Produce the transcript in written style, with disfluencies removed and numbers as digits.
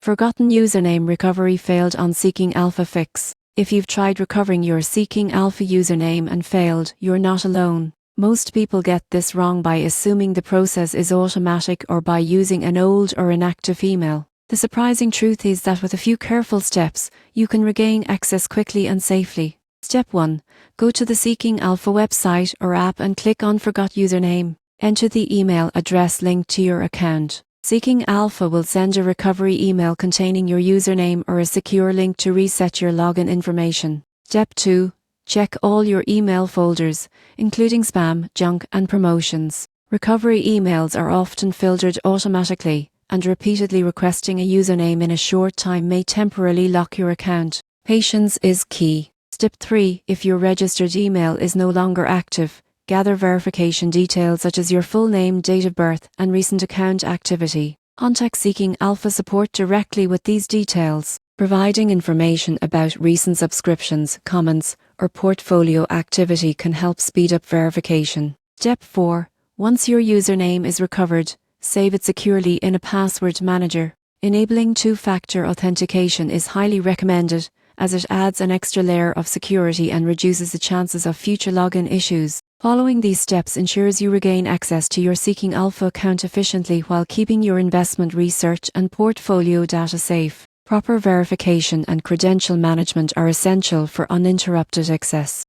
Forgotten username recovery failed on Seeking Alpha fix. If you've tried recovering your Seeking Alpha username and failed, you're not alone. Most people get this wrong by assuming the process is automatic or by using an old or inactive email. The surprising truth is that with a few careful steps, you can regain access quickly and safely. Step 1. Go to the Seeking Alpha website or app and click on Forgot Username. Enter the email address linked to your account. Seeking Alpha will send a recovery email containing your username or a secure link to reset your login information. Step 2. Check all your email folders, including spam, junk, and promotions. Recovery emails are often filtered automatically, and repeatedly requesting a username in a short time may temporarily lock your account. Patience is key. Step 3. If your registered email is no longer active, gather verification details such as your full name, date of birth, and recent account activity. Contact Seeking Alpha support directly with these details. Providing information about recent subscriptions, comments, or portfolio activity can help speed up verification. Step 4. Once your username is recovered, save it securely in a password manager. Enabling two-factor authentication is highly recommended, as it adds an extra layer of security and reduces the chances of future login issues. Following these steps ensures you regain access to your Seeking Alpha account efficiently while keeping your investment research and portfolio data safe. Proper verification and credential management are essential for uninterrupted access.